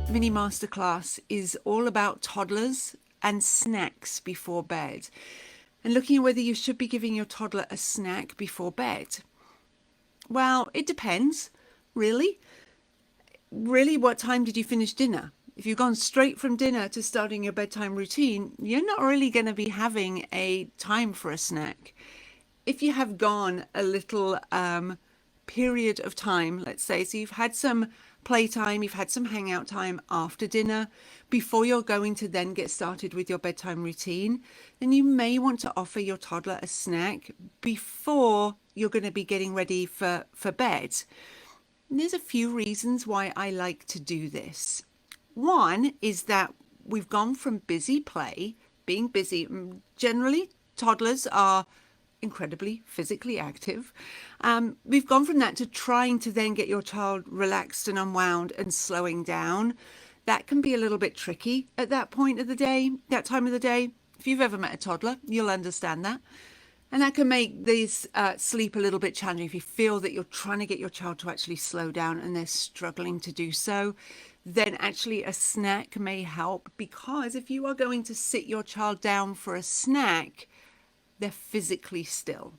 mini masterclass is all about toddlers and snacks before bed, and looking at whether you should be giving your toddler a snack before bed. Well, it depends, really. Really, what time did you finish dinner? If you've gone straight from dinner to starting your bedtime routine, you're not really going to be having a time for a snack. If you have gone a little period of time, let's say, so you've had some playtime, you've had some hangout time after dinner, before you're going to then get started with your bedtime routine, then you may want to offer your toddler a snack before you're going to be getting ready for bed. And there's a few reasons why I like to do this. One is that we've gone from busy play, being busy. Generally, toddlers are incredibly physically active. We've gone from that to trying to then get your child relaxed and unwound and slowing down. That can be a little bit tricky at that point of the day, that time of the day. If you've ever met a toddler, you'll understand that. And that can make these sleep a little bit challenging if you feel that you're trying to get your child to actually slow down and they're struggling to do so. Then actually a snack may help, because if you are going to sit your child down for a snack, they're physically still.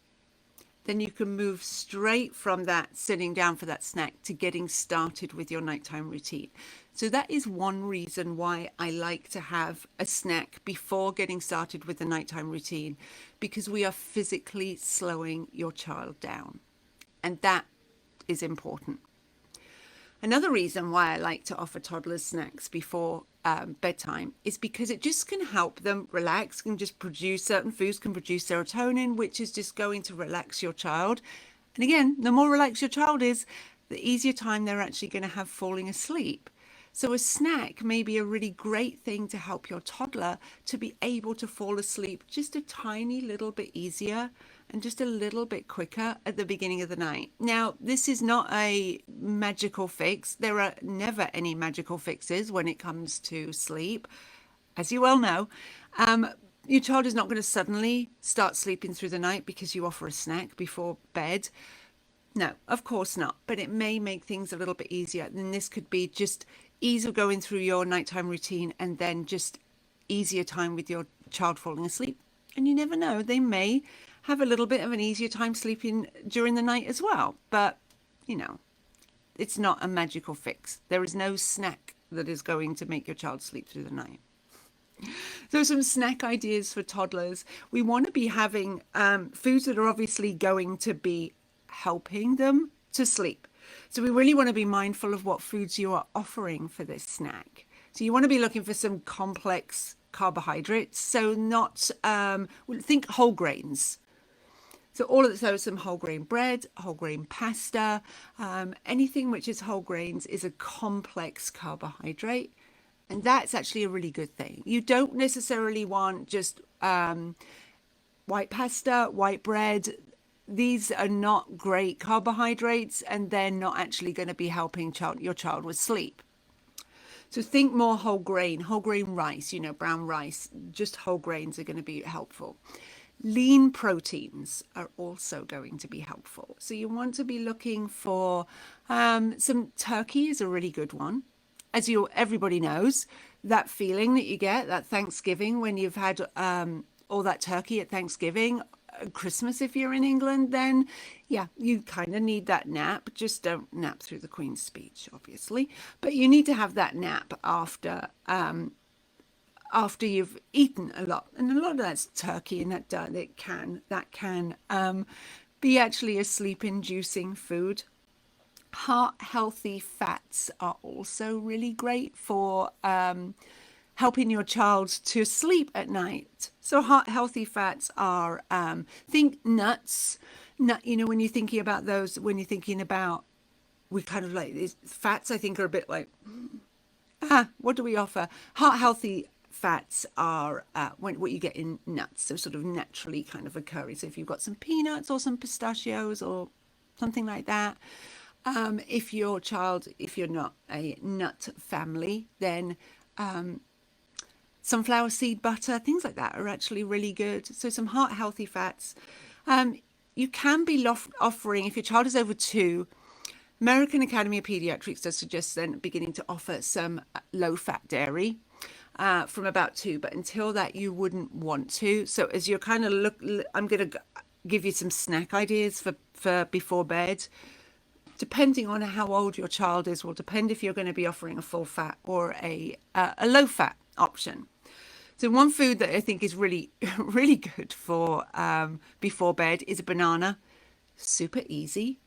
Then you can move straight from that sitting down for that snack to getting started with your nighttime routine. So that is one reason why I like to have a snack before getting started with the nighttime routine, because we are physically slowing your child down. And that is important. Another reason why I like to offer toddlers snacks before bedtime is because it just can help them relax, can just produce, certain foods can produce serotonin, which is just going to relax your child. And again, the more relaxed your child is, the easier time they're actually going to have falling asleep. So a snack may be a really great thing to help your toddler to be able to fall asleep just a tiny little bit easier and just a little bit quicker at the beginning of the night. Now, this is not a magical fix. There are never any magical fixes when it comes to sleep. As you well know, your child is not going to suddenly start sleeping through the night because you offer a snack before bed. No, of course not. But it may make things a little bit easier. And this could be just ease of going through your nighttime routine and then just easier time with your child falling asleep. And you never know, they may have a little bit of an easier time sleeping during the night as well. But, you know, it's not a magical fix. There is no snack that is going to make your child sleep through the night. So some snack ideas for toddlers. We want to be having foods that are obviously going to be helping them to sleep. So we really want to be mindful of what foods you are offering for this snack. So you want to be looking for some complex carbohydrates. So not, think whole grains. So some whole grain bread, whole grain pasta, anything which is whole grains is a complex carbohydrate. And that's actually a really good thing. You don't necessarily want just white pasta, white bread. These are not great carbohydrates, and they're not actually going to be helping your child with sleep. So think more whole grain rice, brown rice. Just whole grains are going to be helpful. Lean proteins are also going to be helpful. So you want to be looking for some turkey is a really good one. As everybody knows, that feeling that you get at Thanksgiving when you've had all that turkey at Thanksgiving, Christmas if you're in England, then yeah, you kind of need that nap. Just don't nap through the Queen's speech, obviously, but you need to have that nap after you've eaten a lot, and a lot of that's turkey, and that can be actually a sleep-inducing food. Heart healthy fats are also really great for helping your child to sleep at night. So heart healthy fats are, think nuts. When you're thinking about those, we kind of like these fats, I think are a bit like, what do we offer? Heart healthy fats are what you get in nuts, so sort of naturally kind of occurring. So if you've got some peanuts or some pistachios or something like that, if you're not a nut family, then sunflower seed butter, things like that are actually really good. So some heart healthy fats. You can be offering, if your child is over 2, American Academy of Pediatrics does suggest then beginning to offer some low-fat dairy from about 2, but until that you wouldn't want to. So as you're kind of I'm going to give you some snack ideas for before bed. Depending on how old your child is, will depend if you're going to be offering a full fat or a low fat option. So one food that I think is really, really good for before bed is a banana. Super easy.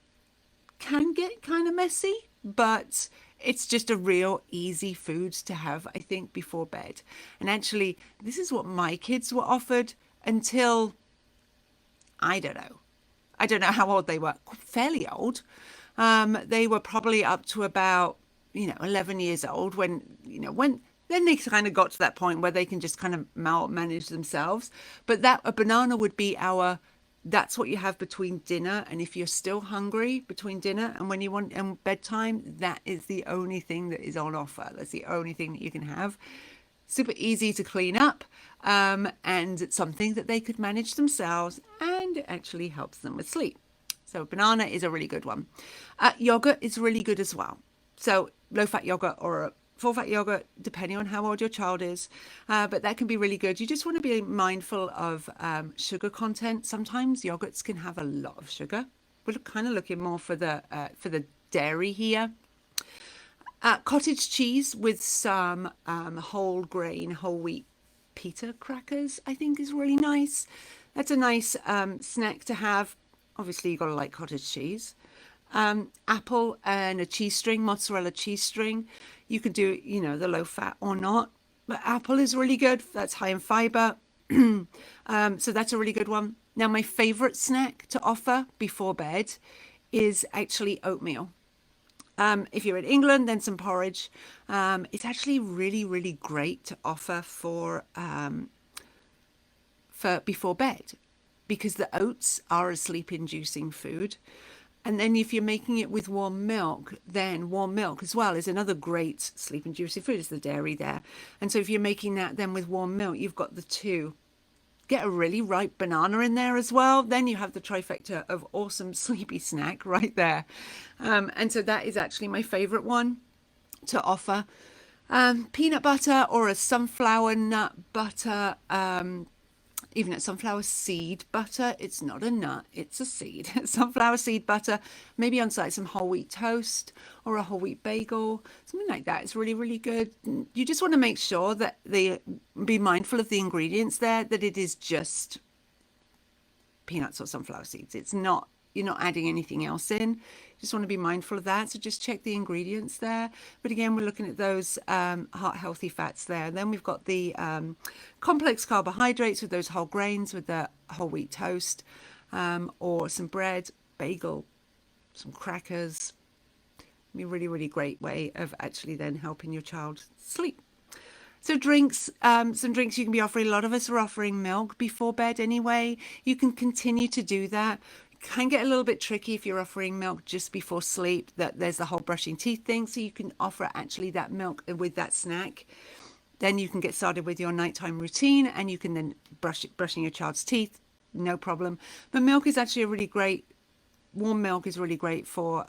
Can get kind of messy, but it's just a real easy food to have, I think, before bed. And actually, this is what my kids were offered until, I don't know. I don't know how old they were. Fairly old. They were probably up to about, 11 years old when then they kind of got to that point where they can just kind of manage themselves. But that a banana would be that's what you have between dinner. And if you're still hungry between dinner and when you want and bedtime, that is the only thing that is on offer. That's the only thing that you can have. Super easy to clean up, and it's something that they could manage themselves, and it actually helps them with sleep. So banana is a really good one. Yogurt is really good as well. So low-fat yogurt or a full-fat yogurt, depending on how old your child is, but that can be really good. You just want to be mindful of sugar content. Sometimes yogurts can have a lot of sugar. We're kind of looking more for the dairy here. Cottage cheese with some whole grain, whole wheat pita crackers, I think is really nice. That's a nice snack to have. Obviously, you've got to like cottage cheese. Apple and a cheese string, mozzarella cheese string. You can do, the low fat or not. But apple is really good. That's high in fiber. So that's a really good one. Now, my favorite snack to offer before bed is actually oatmeal. If you're in England, then some porridge. It's actually really, really great to offer for before bed because the oats are a sleep-inducing food. And then if you're making it with warm milk, then warm milk as well is another great sleep-inducing food. Is the dairy there. And so if you're making that then with warm milk, you've got the two. Get a really ripe banana in there as well. Then you have the trifecta of awesome sleepy snack right there. And so that is actually my favorite one to offer. Peanut butter or a sunflower nut butter. Even at sunflower seed butter, it's not a nut, it's a seed. Sunflower seed butter, maybe on site some whole wheat toast or a whole wheat bagel, something like that. It's really, really good. You just want to make sure that be mindful of the ingredients there, that it is just peanuts or sunflower seeds. It's not, you're not adding anything else in. You just want to be mindful of that. So just check the ingredients there. But again, we're looking at those heart healthy fats there. And then we've got the complex carbohydrates with those whole grains with the whole wheat toast, or some bread, bagel, some crackers. Be a really, really great way of actually then helping your child sleep. So drinks, some drinks you can be offering. A lot of us are offering milk before bed anyway. You can continue to do that. Can get a little bit tricky if you're offering milk just before sleep, that there's the whole brushing teeth thing. So you can offer actually that milk with that snack. Then you can get started with your nighttime routine and you can then brushing your child's teeth, no problem. But milk is actually a really great, warm milk is really great for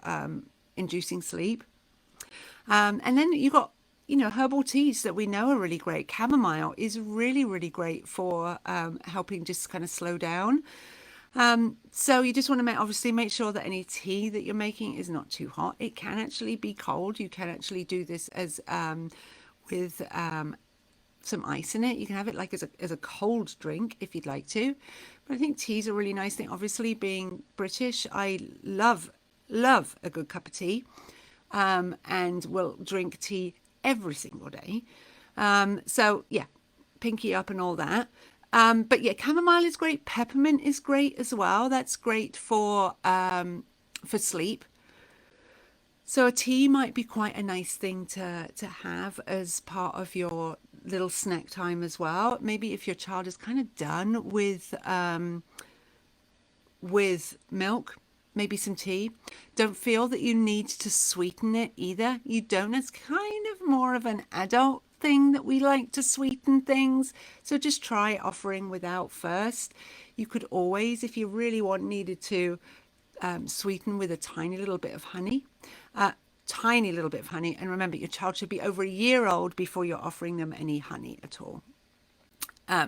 inducing sleep. And then you've got, herbal teas that we know are really great. Chamomile is really, really great for helping just kind of slow down. So you just want to obviously make sure that any tea that you're making is not too hot. It can actually be cold. You can actually do this as with some ice in it. You can have it like as a cold drink if you'd like to. But I think tea's a really nice thing. Obviously, being British, I love a good cup of tea, and will drink tea every single day. So yeah, pinky up and all that. But yeah, chamomile is great. Peppermint is great as well. That's great for sleep. So a tea might be quite a nice thing to have as part of your little snack time as well. Maybe if your child is kind of done with milk, maybe some tea. Don't feel that you need to sweeten it either. You don't. It's kind of more of an adult thing that we like to sweeten things. So just try offering without first. You could always, if you really needed to, sweeten with a tiny little bit of honey. Tiny little bit of honey. And remember, your child should be over a year old before you're offering them any honey at all,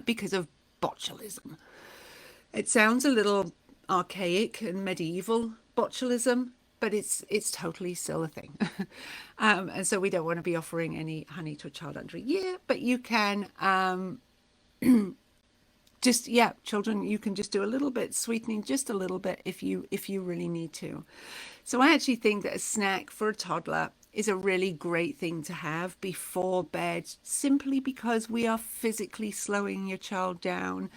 because of botulism. It sounds a little archaic and medieval, botulism, but it's totally still a thing. And so we don't want to be offering any honey to a child under a year, but you can just, yeah, children, you can just do a little bit sweetening, just a little bit if you really need to. So I actually think that a snack for a toddler is a really great thing to have before bed, simply because we are physically slowing your child down,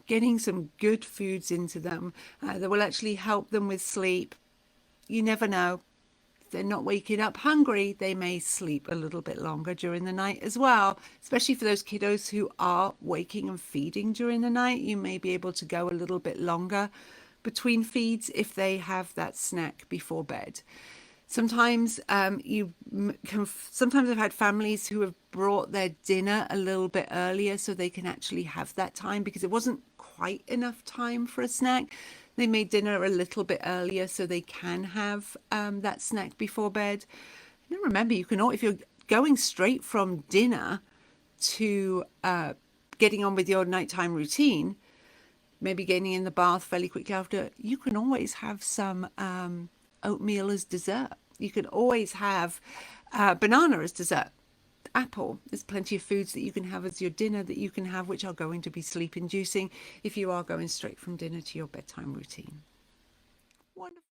getting some good foods into them that will actually help them with sleep. You never know. If they're not waking up hungry, they may sleep a little bit longer during the night as well, especially for those kiddos who are waking and feeding during the night. You may be able to go a little bit longer between feeds if they have that snack before bed. Sometimes sometimes I've had families who have brought their dinner a little bit earlier so they can actually have that time, because it wasn't quite enough time for a snack. They made dinner a little bit earlier so they can have that snack before bed. And remember, you can, if you're going straight from dinner to getting on with your nighttime routine, maybe getting in the bath fairly quickly after, you can always have some oatmeal as dessert. You can always have banana as dessert, apple. There's plenty of foods that you can have as your dinner that you can have, which are going to be sleep inducing if you are going straight from dinner to your bedtime routine. Wonderful.